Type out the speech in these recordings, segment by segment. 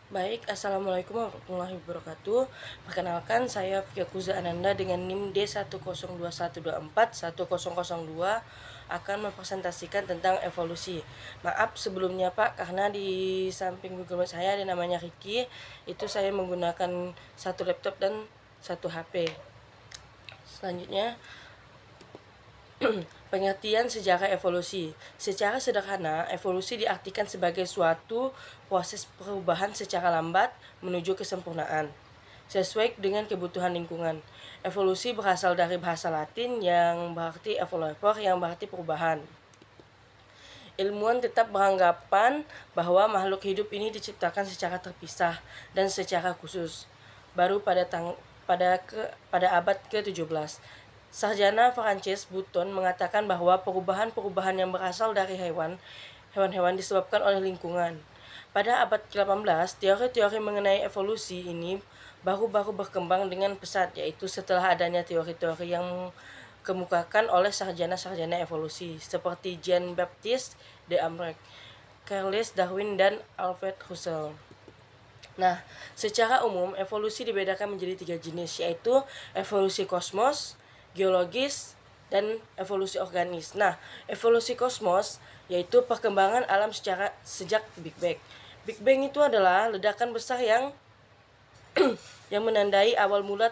Baik, Assalamualaikum warahmatullahi wabarakatuh. Perkenalkan, saya Fiyakuza Ananda dengan NIM D10212410002 akan mempresentasikan tentang evolusi. Maaf sebelumnya Pak, karena di samping Google Meet saya ada namanya Ricky, itu saya menggunakan satu laptop dan satu HP. Selanjutnya, pengertian sejarah evolusi. Secara sederhana, evolusi diartikan sebagai suatu proses perubahan secara lambat menuju kesempurnaan, sesuai dengan kebutuhan lingkungan. Evolusi berasal dari bahasa Latin yang berarti evolver, yang berarti perubahan. Ilmuwan tetap beranggapan bahwa makhluk hidup ini diciptakan secara terpisah dan secara khusus, baru pada abad ke-17. Sarjana Frances Button mengatakan bahwa perubahan-perubahan yang berasal dari hewan-hewan disebabkan oleh lingkungan. Pada abad ke-18, teori-teori mengenai evolusi ini baru-baru berkembang dengan pesat, yaitu setelah adanya teori-teori yang kemukakan oleh sarjana-sarjana evolusi seperti Jean-Baptiste D'Ambrec, Charles Darwin, dan Alfred Russel. Nah, secara umum evolusi dibedakan menjadi 3 jenis, yaitu evolusi kosmos, geologis, dan evolusi organis. Nah, evolusi kosmos yaitu perkembangan alam sejak Big Bang. Big Bang itu adalah ledakan besar yang yang menandai awal mula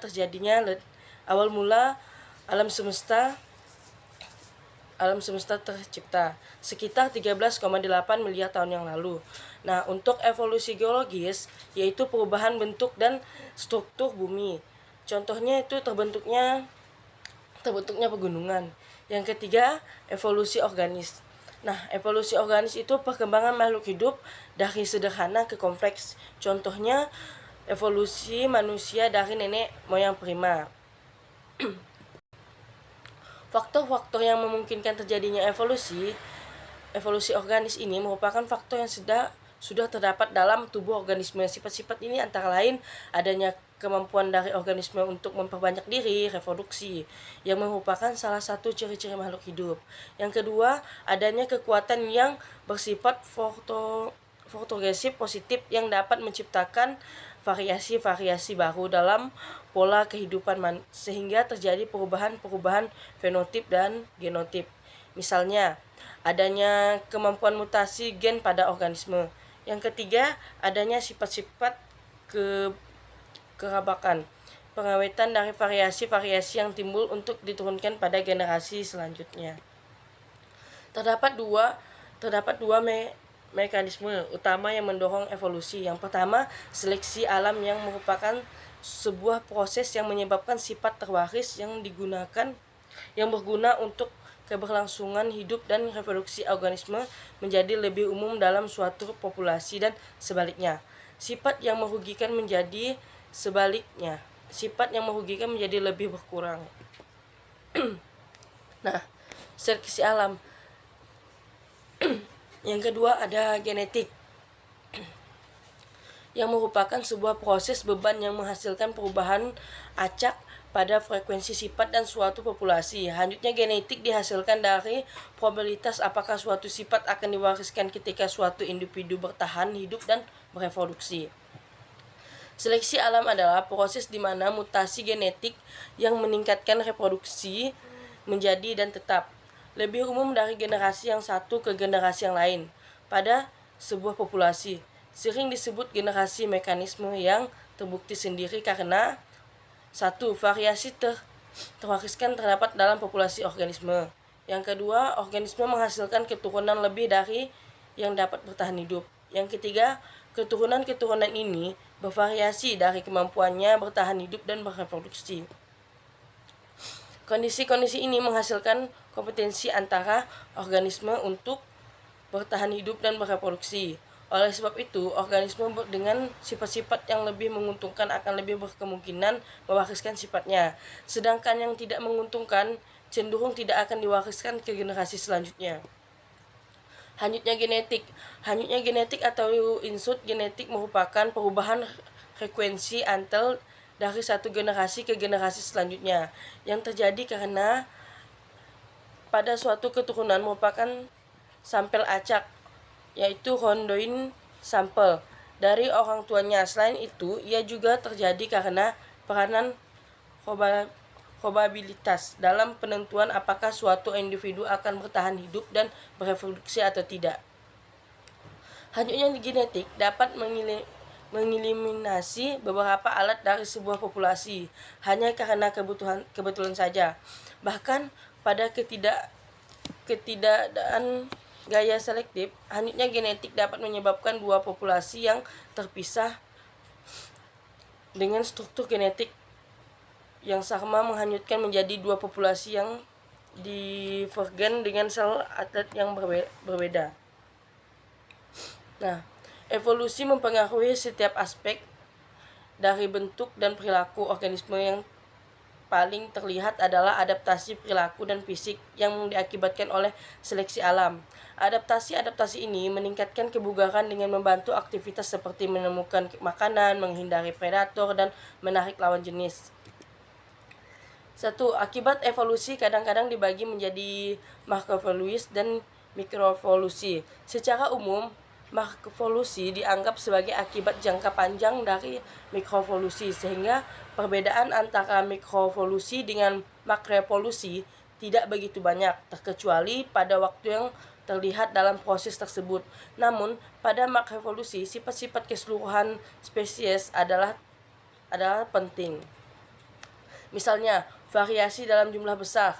alam semesta tercipta sekitar 13,8 miliar tahun yang lalu. Nah, untuk evolusi geologis yaitu perubahan bentuk dan struktur bumi. Contohnya itu terbentuknya pegunungan. Yang ketiga, evolusi organis. Nah, evolusi organis itu perkembangan makhluk hidup dari sederhana ke kompleks. Contohnya evolusi manusia dari nenek moyang prima. Faktor-faktor yang memungkinkan terjadinya evolusi organis ini merupakan faktor yang sudah terdapat dalam tubuh organisme. Sifat-sifat ini antara lain adanya kemampuan dari organisme untuk memperbanyak diri, reproduksi, yang merupakan salah satu ciri-ciri makhluk hidup. Yang kedua, adanya kekuatan yang bersifat fotogresif positif yang dapat menciptakan variasi-variasi baru dalam pola kehidupan sehingga terjadi perubahan-perubahan fenotip dan genotip. Misalnya, adanya kemampuan mutasi gen pada organisme. Yang ketiga, adanya sifat-sifat kerabakan, pengawetan dari variasi-variasi yang timbul untuk diturunkan pada generasi selanjutnya. Terdapat dua mekanisme utama yang mendorong evolusi. Yang pertama, seleksi alam yang merupakan sebuah proses yang menyebabkan sifat terwaris yang berguna untuk keberlangsungan hidup dan reproduksi organisme menjadi lebih umum dalam suatu populasi dan sebaliknya. Sifat yang merugikan menjadi lebih berkurang. Nah, seleksi alam. Yang kedua ada genetik, yang merupakan sebuah proses beban yang menghasilkan perubahan acak pada frekuensi sifat dan suatu populasi. Selanjutnya, genetik dihasilkan dari probabilitas apakah suatu sifat akan diwariskan ketika suatu individu bertahan hidup dan bereproduksi. Seleksi alam adalah proses di mana mutasi genetik yang meningkatkan reproduksi menjadi dan tetap lebih umum dari generasi yang satu ke generasi yang lain pada sebuah populasi. Sering disebut generasi mekanisme yang terbukti sendiri karena satu, variasi terwariskan terdapat dalam populasi organisme. Yang kedua, organisme menghasilkan keturunan lebih dari yang dapat bertahan hidup. Yang ketiga, keturunan-keturunan ini bervariasi dari kemampuannya bertahan hidup dan bereproduksi. Kondisi-kondisi ini menghasilkan kompetensi antara organisme untuk bertahan hidup dan bereproduksi. Oleh sebab itu, organisme dengan sifat-sifat yang lebih menguntungkan akan lebih berkemungkinan mewariskan sifatnya, sedangkan yang tidak menguntungkan cenderung tidak akan diwariskan ke generasi selanjutnya. Hanyutnya genetik atau insult genetik merupakan perubahan frekuensi antel dari satu generasi ke generasi selanjutnya yang terjadi karena pada suatu keturunan merupakan sampel acak, yaitu Rhodioin sampel, dari orang tuanya. Selain itu, ia juga terjadi karena peranan probabilitas dalam penentuan apakah suatu individu akan bertahan hidup dan bereproduksi atau tidak. Hanyutnya genetik dapat mengeliminasi beberapa alat dari sebuah populasi hanya karena kebetulan saja. Bahkan pada ketidakadaan gaya selektif, hanyutnya genetik dapat menyebabkan dua populasi yang terpisah dengan struktur genetik yang sama menghanyutkan menjadi dua populasi yang divergen dengan sel atlet yang berbeda. Nah, evolusi mempengaruhi setiap aspek dari bentuk dan perilaku organisme. Yang paling terlihat adalah adaptasi perilaku dan fisik yang diakibatkan oleh seleksi alam. Adaptasi ini meningkatkan kebugaran dengan membantu aktivitas seperti menemukan makanan, menghindari predator, dan menarik lawan jenis. 1. Akibat evolusi kadang-kadang dibagi menjadi makroevolusi dan mikroevolusi. Secara umum, makroevolusi dianggap sebagai akibat jangka panjang dari mikroevolusi, sehingga perbedaan antara mikroevolusi dengan makroevolusi tidak begitu banyak, terkecuali pada waktu yang terlihat dalam proses tersebut. Namun, pada makroevolusi, sifat-sifat keseluruhan spesies adalah penting. Misalnya, variasi dalam jumlah besar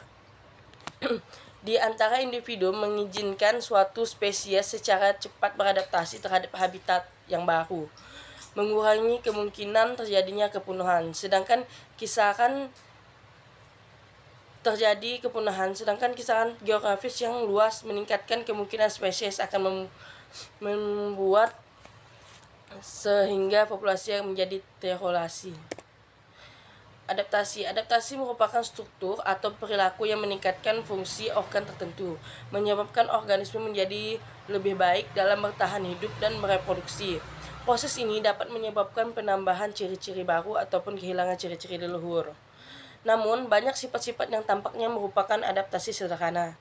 di antara individu mengizinkan suatu spesies secara cepat beradaptasi terhadap habitat yang baru, mengurangi kemungkinan terjadinya kepunahan. Sedangkan kisaran geografis yang luas meningkatkan kemungkinan spesies akan membuat sehingga populasi yang menjadi terregulasi. Adaptasi merupakan struktur atau perilaku yang meningkatkan fungsi organ tertentu, menyebabkan organisme menjadi lebih baik dalam bertahan hidup dan bereproduksi. Proses ini dapat menyebabkan penambahan ciri-ciri baru ataupun kehilangan ciri-ciri leluhur. Namun, banyak sifat-sifat yang tampaknya merupakan adaptasi sederhana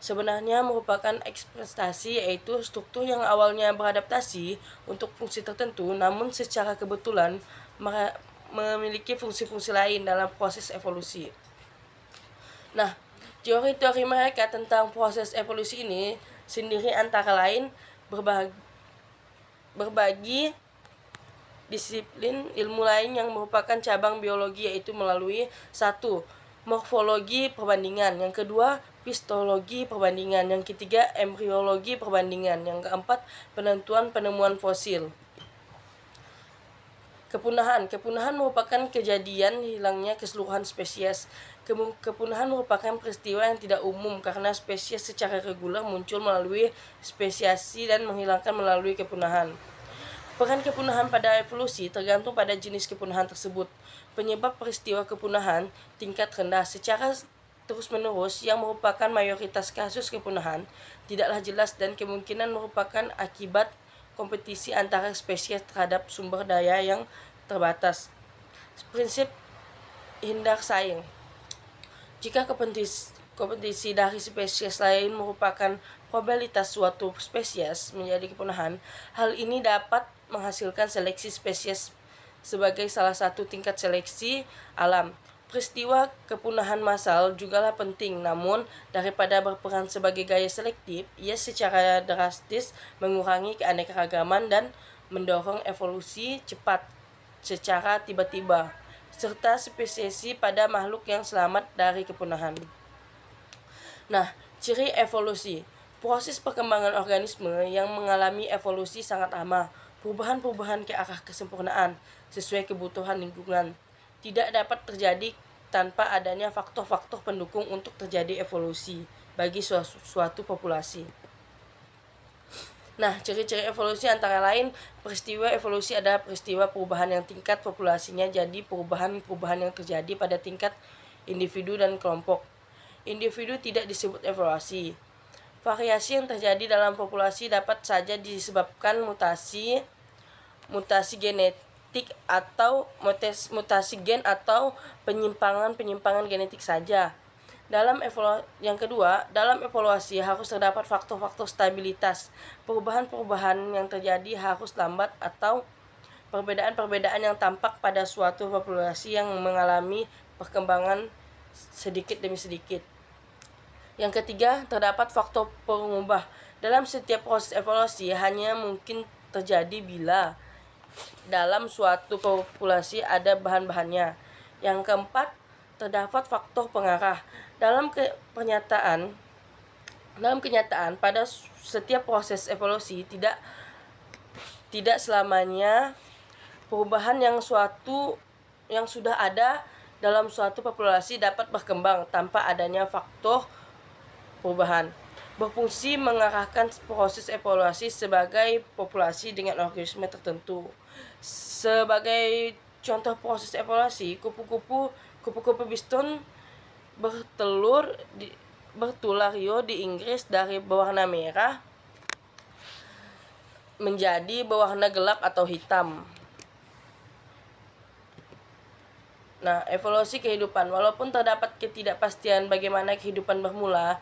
sebenarnya merupakan ekspektasi, yaitu struktur yang awalnya beradaptasi untuk fungsi tertentu, namun secara kebetulan memiliki fungsi-fungsi lain dalam proses evolusi. Nah, teori-teori mereka tentang proses evolusi ini sendiri antara lain berbagi disiplin ilmu lain yang merupakan cabang biologi, yaitu melalui 1. Morfologi perbandingan, yang kedua histologi perbandingan, yang ketiga embriologi perbandingan, yang keempat penentuan penemuan fosil. Kepunahan merupakan kejadian hilangnya keseluruhan spesies. Kepunahan merupakan peristiwa yang tidak umum karena spesies secara reguler muncul melalui spesiasi dan menghilangkan melalui kepunahan. Peran kepunahan pada evolusi tergantung pada jenis kepunahan tersebut. Penyebab peristiwa kepunahan tingkat rendah secara terus-menerus yang merupakan mayoritas kasus kepunahan tidaklah jelas dan kemungkinan merupakan akibat kompetisi antara spesies terhadap sumber daya yang terbatas. Prinsip hindar saing. Jika kompetisi dari spesies lain merupakan probabilitas suatu spesies menjadi kepunahan, hal ini dapat menghasilkan seleksi spesies sebagai salah satu tingkat seleksi alam. Peristiwa kepunahan massal jugalah penting, namun daripada berperan sebagai gaya selektif, ia secara drastis mengurangi keanekaragaman dan mendorong evolusi cepat secara tiba-tiba, serta spesiasi pada makhluk yang selamat dari kepunahan. Nah, ciri evolusi. Proses perkembangan organisme yang mengalami evolusi sangat lama. Perubahan-perubahan ke arah kesempurnaan sesuai kebutuhan lingkungan tidak dapat terjadi tanpa adanya faktor-faktor pendukung untuk terjadi evolusi bagi suatu populasi. Nah, ciri-ciri evolusi antara lain, peristiwa evolusi adalah peristiwa perubahan yang tingkat populasinya jadi perubahan-perubahan yang terjadi pada tingkat individu dan kelompok. Individu tidak disebut evolusi. Variasi yang terjadi dalam populasi dapat saja disebabkan mutasi genetik atau mutasi gen atau penyimpangan genetik saja. Yang kedua, dalam evaluasi harus terdapat faktor-faktor stabilitas. Perubahan-perubahan yang terjadi harus lambat atau perbedaan-perbedaan yang tampak pada suatu populasi yang mengalami perkembangan sedikit demi sedikit. Yang ketiga, terdapat faktor pengubah. Dalam setiap proses evaluasi hanya mungkin terjadi bila dalam suatu populasi ada bahan-bahannya. Yang keempat, terdapat faktor pengarah. Dalam kenyataan pada setiap proses evolusi tidak selamanya perubahan yang sudah ada dalam suatu populasi dapat berkembang tanpa adanya faktor perubahan. Berfungsi mengarahkan proses evaluasi sebagai populasi dengan organisme tertentu. Sebagai contoh proses evaluasi, kupu-kupu biston bertulario di Inggris dari berwarna merah menjadi berwarna gelap atau hitam. Nah, evolusi kehidupan. Walaupun terdapat ketidakpastian bagaimana kehidupan bermula,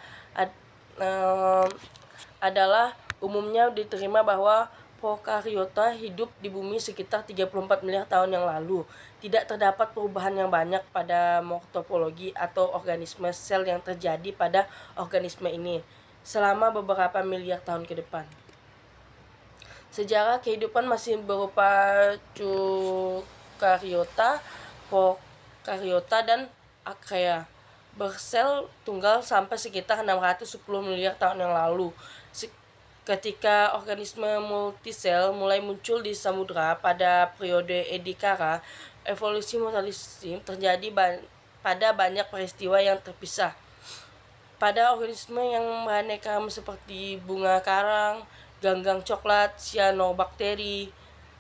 adalah umumnya diterima bahwa prokariota hidup di bumi sekitar 34 miliar tahun yang lalu. Tidak terdapat perubahan yang banyak pada morfologi atau organisme sel yang terjadi pada organisme ini selama beberapa miliar tahun ke depan. Sejarah kehidupan masih berupa eukariota, prokariota, dan archaea bersel tunggal sampai sekitar 610 miliar tahun yang lalu. Ketika organisme multisel mulai muncul di samudra pada periode Ediacara, evolusi mutualisme terjadi pada banyak peristiwa yang terpisah. Pada organisme yang beraneka seperti bunga karang, ganggang coklat, cyanobacteria,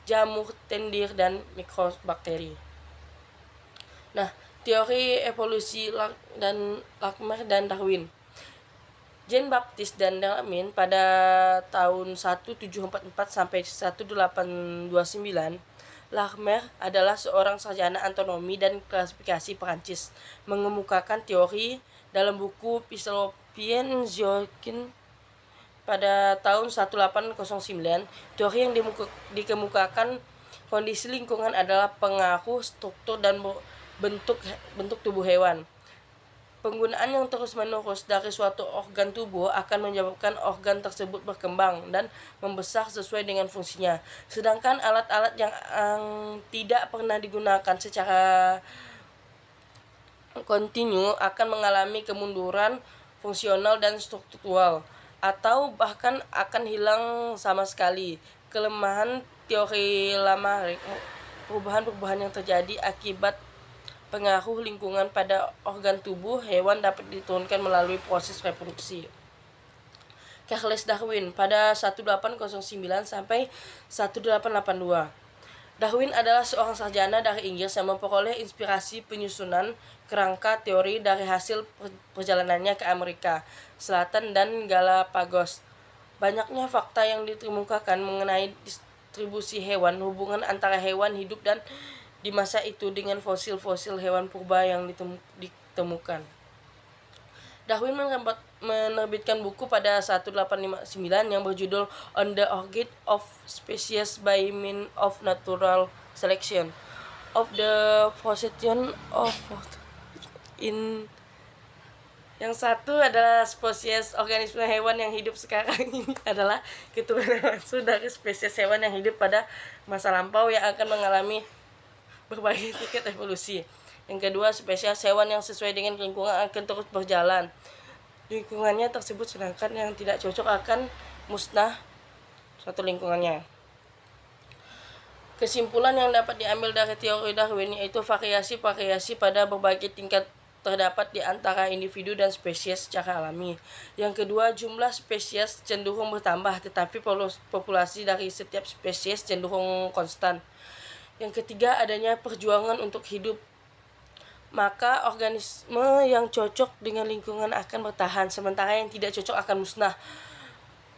jamur, tendir, dan mikrobakteri. Nah, teori evolusi Lamarck dan Darwin. Jean-Baptiste dan Darwin pada tahun 1744 sampai 1829, Lamarck adalah seorang sarjana anatomi dan klasifikasi Perancis, mengemukakan teori dalam buku Physiologie Zoologique pada tahun 1809. Teori yang dikemukakan kondisi lingkungan adalah pengaruh struktur dan bentuk tubuh hewan. Penggunaan yang terus-menerus dari suatu organ tubuh akan menyebabkan organ tersebut berkembang dan membesar sesuai dengan fungsinya. Sedangkan alat-alat yang tidak pernah digunakan secara kontinu akan mengalami kemunduran fungsional dan struktural, atau bahkan akan hilang sama sekali. Kelemahan teori Lamarck, perubahan-perubahan yang terjadi akibat pengaruh lingkungan pada organ tubuh hewan dapat diturunkan melalui proses reproduksi. Charles Darwin pada 1809 sampai 1882. Darwin adalah seorang sarjana dari Inggris yang memperoleh inspirasi penyusunan kerangka teori dari hasil perjalanannya ke Amerika Selatan dan Galapagos. Banyaknya fakta yang dikemukakan mengenai distribusi hewan, hubungan antara hewan hidup dan di masa itu dengan fosil-fosil hewan purba yang ditemukan. Darwin menerbitkan buku pada 1859 yang berjudul On the Origin of Species by Means of Natural Selection of the Procession of in. Yang satu adalah spesies organisme hewan yang hidup sekarang ini adalah keturunan langsung dari spesies hewan yang hidup pada masa lampau yang akan mengalami berbagai tingkat evolusi. Yang kedua, spesies hewan yang sesuai dengan lingkungan akan terus berjalan. Lingkungannya tersebut, sedangkan yang tidak cocok akan musnah suatu lingkungannya. Kesimpulan yang dapat diambil dari teori Darwin yaitu variasi-variasi pada berbagai tingkat terdapat di antara individu dan spesies secara alami. Yang kedua, jumlah spesies cenderung bertambah, tetapi populasi dari setiap spesies cenderung konstan. Yang ketiga, adanya perjuangan untuk hidup. Maka organisme yang cocok dengan lingkungan akan bertahan, sementara yang tidak cocok akan musnah.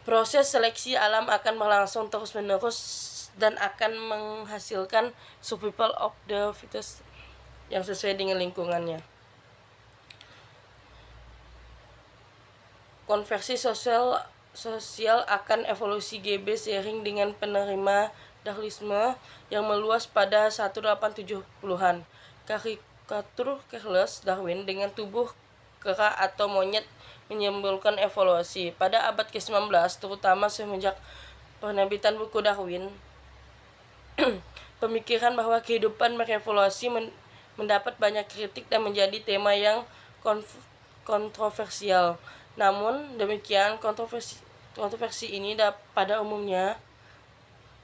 Proses seleksi alam akan berlangsung terus-menerus dan akan menghasilkan survival of the fittest yang sesuai dengan lingkungannya. konversi sosial akan evolusi GB seiring dengan penerima Darwinisme yang meluas pada 1870-an. Karikatur Charles Darwin dengan tubuh kera atau monyet menyimbolkan evolusi. Pada abad ke-19, terutama semenjak penerbitan buku Darwin, pemikiran bahwa kehidupan berevolusi mendapat banyak kritik dan menjadi tema yang kontroversial. Namun demikian, kontroversi ini pada umumnya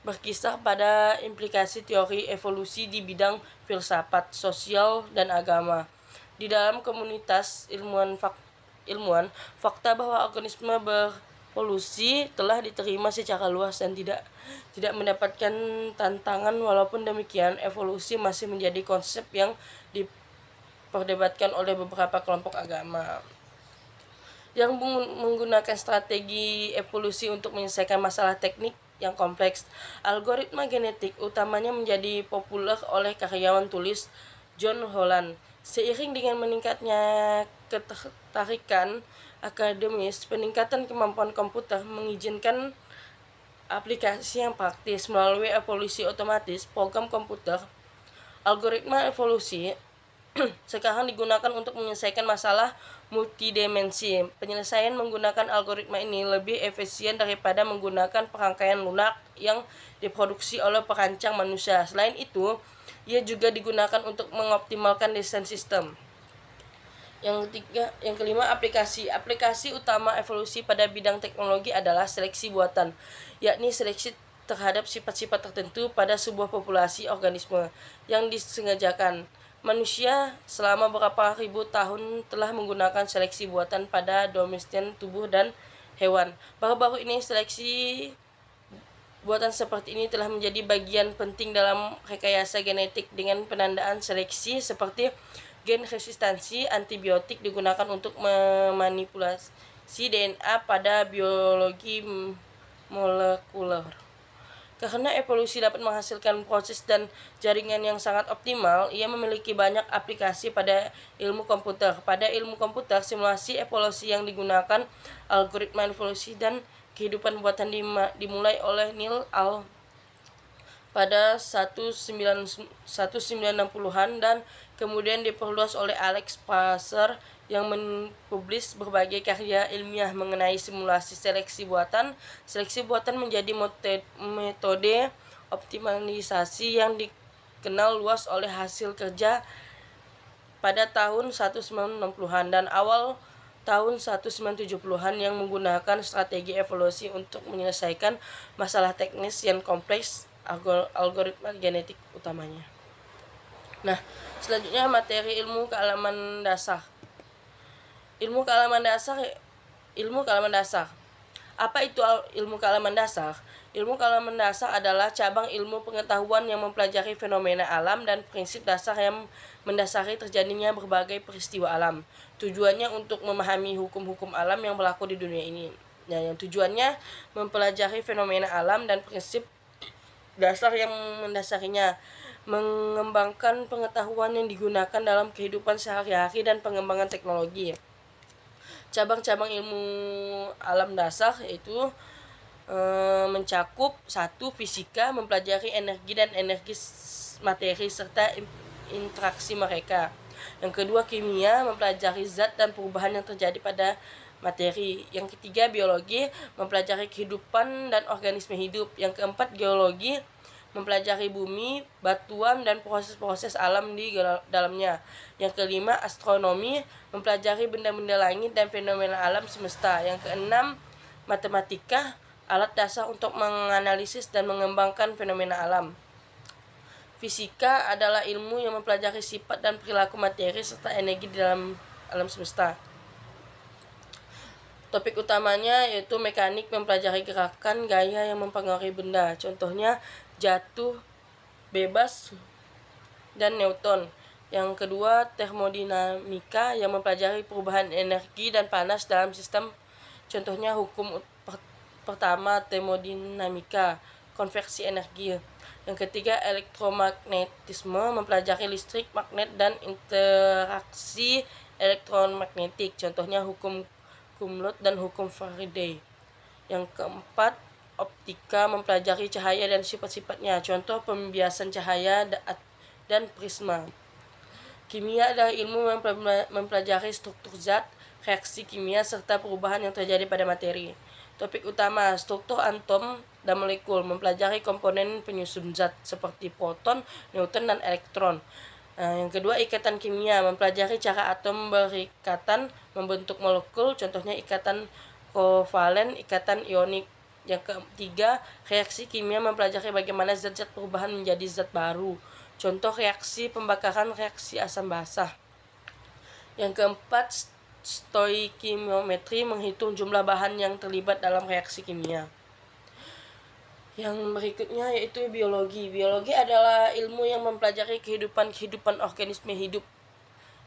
berkisar pada implikasi teori evolusi di bidang filsafat, sosial, dan agama. Di dalam komunitas ilmuwan, fakta bahwa organisme berevolusi telah diterima secara luas dan tidak mendapatkan tantangan. Walaupun demikian, evolusi masih menjadi konsep yang diperdebatkan oleh beberapa kelompok agama yang menggunakan strategi evolusi untuk menyelesaikan masalah teknik yang kompleks. Algoritma genetik utamanya menjadi populer oleh karyawan tulis John Holland. Seiring dengan meningkatnya ketertarikan akademis, peningkatan kemampuan komputer mengizinkan aplikasi yang praktis melalui evolusi otomatis program komputer. Algoritma evolusi sekarang digunakan untuk menyelesaikan masalah multidimensi. Penyelesaian menggunakan algoritma ini lebih efisien daripada menggunakan perangkaian lunak yang diproduksi oleh perancang manusia. Selain itu, ia juga digunakan untuk mengoptimalkan desain sistem. Yang kelima, aplikasi. Aplikasi utama evolusi pada bidang teknologi adalah seleksi buatan, yakni seleksi terhadap sifat-sifat tertentu pada sebuah populasi organisme yang disengajakan. Manusia selama beberapa ribu tahun telah menggunakan seleksi buatan pada domestikan tubuh dan hewan. Baru-baru ini seleksi buatan seperti ini telah menjadi bagian penting dalam rekayasa genetik dengan penandaan seleksi seperti gen resistansi antibiotik digunakan untuk memanipulasi DNA pada biologi molekuler. Karena evolusi dapat menghasilkan proses dan jaringan yang sangat optimal, ia memiliki banyak aplikasi pada ilmu komputer. Pada ilmu komputer, simulasi evolusi yang digunakan algoritma evolusi dan kehidupan buatan dimulai oleh Neil Al pada 1960-an dan kemudian diperluas oleh Alex Passer yang mempublis berbagai karya ilmiah mengenai simulasi seleksi buatan. Seleksi buatan menjadi metode optimalisasi yang dikenal luas oleh hasil kerja pada tahun 1960-an dan awal tahun 1970-an yang menggunakan strategi evolusi untuk menyelesaikan masalah teknis yang kompleks algoritma genetik utamanya. Nah, selanjutnya materi ilmu kealaman dasar. Ilmu kealaman dasar. Apa itu ilmu kealaman dasar? Ilmu kealaman dasar adalah cabang ilmu pengetahuan yang mempelajari fenomena alam dan prinsip dasar yang mendasari terjadinya berbagai peristiwa alam. Tujuannya untuk memahami hukum-hukum alam yang berlaku di dunia ini. Nah, yang tujuannya mempelajari fenomena alam dan prinsip dasar yang mendasarinya, mengembangkan pengetahuan yang digunakan dalam kehidupan sehari-hari dan pengembangan teknologi. Cabang-cabang ilmu alam dasar yaitu mencakup 1. Fisika, mempelajari energi dan energi materi serta interaksi mereka. Yang kedua, kimia, mempelajari zat dan perubahan yang terjadi pada materi. Yang ketiga, biologi, mempelajari kehidupan dan organisme hidup. Yang keempat, geologi, mempelajari bumi, batuan, dan proses-proses alam di dalamnya. Yang kelima, astronomi, mempelajari benda-benda langit dan fenomena alam semesta. Yang keenam, matematika, alat dasar untuk menganalisis dan mengembangkan fenomena alam. Fisika adalah ilmu yang mempelajari sifat dan perilaku materi serta energi di dalam alam semesta. Topik utamanya yaitu mekanik, mempelajari gerakan, gaya yang mempengaruhi benda. Contohnya jatuh bebas dan Newton. Yang kedua, termodinamika yang mempelajari perubahan energi dan panas dalam sistem. Contohnya hukum pertama termodinamika, konversi energi. Yang ketiga, elektromagnetisme, mempelajari listrik, magnet, dan interaksi elektromagnetik. Contohnya hukum cum laude, dan hukum Faraday. Yang keempat, optika mempelajari cahaya dan sifat-sifatnya, contoh pembiasan cahaya dan prisma. Kimia adalah ilmu mempelajari struktur zat, reaksi kimia, serta perubahan yang terjadi pada materi. Topik utama, struktur atom dan molekul, mempelajari komponen penyusun zat seperti proton, neutron, dan elektron. Yang kedua, ikatan kimia, mempelajari cara atom berikatan membentuk molekul, contohnya ikatan kovalen, ikatan ionik. Yang ketiga, reaksi kimia, mempelajari bagaimana zat-zat perubahan menjadi zat baru, contoh reaksi pembakaran, reaksi asam basah. Yang keempat, stoikiometri, menghitung jumlah bahan yang terlibat dalam reaksi kimia. Yang berikutnya yaitu biologi. Biologi adalah ilmu yang mempelajari kehidupan organisme hidup.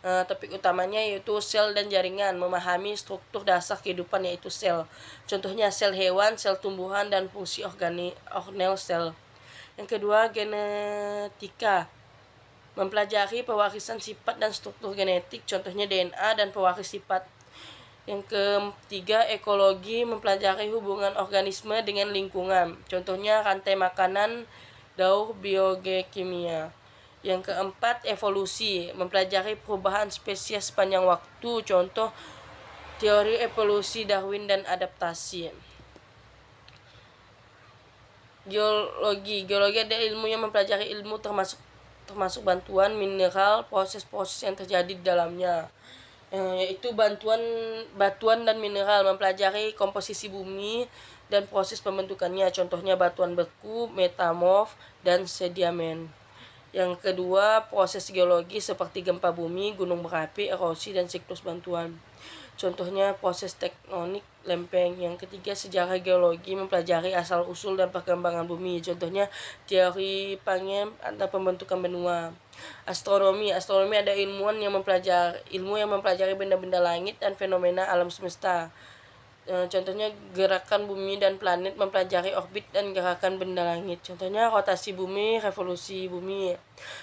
Topik utamanya yaitu sel dan jaringan, memahami struktur dasar kehidupan yaitu sel. Contohnya sel hewan, sel tumbuhan, dan fungsi organel sel. Yang kedua, genetika, mempelajari pewarisan sifat dan struktur genetik, contohnya DNA dan pewaris sifat. Yang ketiga, ekologi, mempelajari hubungan organisme dengan lingkungan, contohnya rantai makanan, daur biogeokimia. Yang keempat, evolusi, mempelajari perubahan spesies sepanjang waktu, contoh teori evolusi Darwin dan adaptasi. Geologi adalah ilmu yang mempelajari ilmu termasuk bantuan mineral, proses-proses yang terjadi di dalamnya, yaitu batuan dan mineral, mempelajari komposisi bumi dan proses pembentukannya, contohnya batuan beku, metamorf, dan sedimen. Yang kedua, proses geologi seperti gempa bumi, gunung berapi, erosi, dan siklus bantuan, contohnya proses tektonik lempeng. Yang ketiga, sejarah geologi, mempelajari asal-usul dan perkembangan bumi, contohnya teori Pangeam atau pembentukan benua. Astronomi ada ilmu yang mempelajari benda-benda langit dan fenomena alam semesta. Contohnya gerakan bumi dan planet, mempelajari orbit dan gerakan benda langit, contohnya rotasi bumi, revolusi bumi.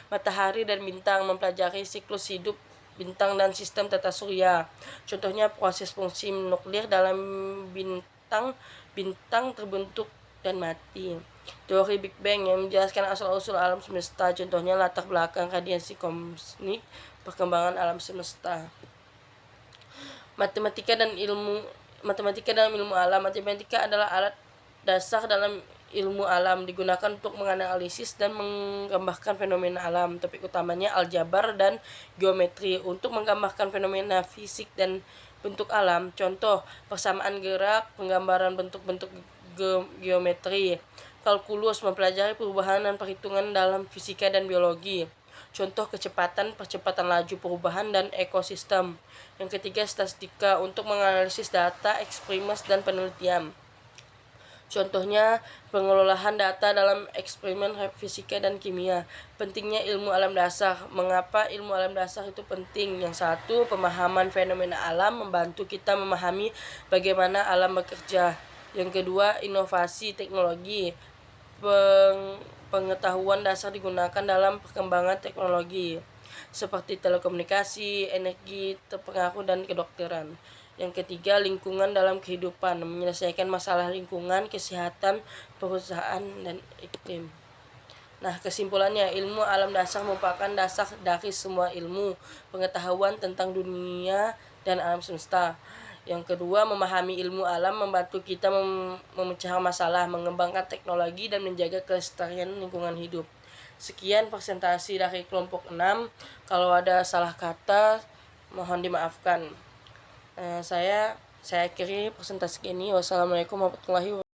Matahari dan bintang, mempelajari siklus hidup bintang dan sistem tata surya, contohnya proses fungsi nuklir dalam bintang terbentuk dan mati. Teori Big Bang yang menjelaskan asal-usul alam semesta, contohnya latar belakang radiasi kosmik, perkembangan alam semesta. Matematika dalam ilmu alam. Matematika adalah alat dasar dalam ilmu alam, digunakan untuk menganalisis dan menggambarkan fenomena alam. Topik utamanya aljabar dan geometri, untuk menggambarkan fenomena fisik dan bentuk alam, contoh persamaan gerak, penggambaran bentuk-bentuk geometri. Kalkulus, mempelajari perubahan dan perhitungan dalam fisika dan biologi, contoh percepatan laju perubahan dan ekosistem. Yang ketiga, statistika, untuk menganalisis data, eksperimen, dan penelitian, contohnya pengelolaan data dalam eksperimen fisika dan kimia. Pentingnya ilmu alam dasar. Mengapa ilmu alam dasar itu penting? Yang satu, pemahaman fenomena alam, membantu kita memahami bagaimana alam bekerja. Yang kedua, inovasi teknologi. Pengetahuan dasar digunakan dalam perkembangan teknologi seperti telekomunikasi, energi terpengaruh, dan kedokteran. Yang ketiga, lingkungan dalam kehidupan, menyelesaikan masalah lingkungan, kesehatan, perusahaan, dan iklim. Nah, kesimpulannya, ilmu alam dasar merupakan dasar dari semua ilmu pengetahuan tentang dunia dan alam semesta. Yang kedua, memahami ilmu alam membantu kita memecahkan masalah, mengembangkan teknologi, dan menjaga kelestarian lingkungan hidup. Sekian presentasi dari kelompok 6. Kalau ada salah kata, mohon dimaafkan. Saya akhiri presentasi ini. Wassalamualaikum warahmatullahi wabarakatuh.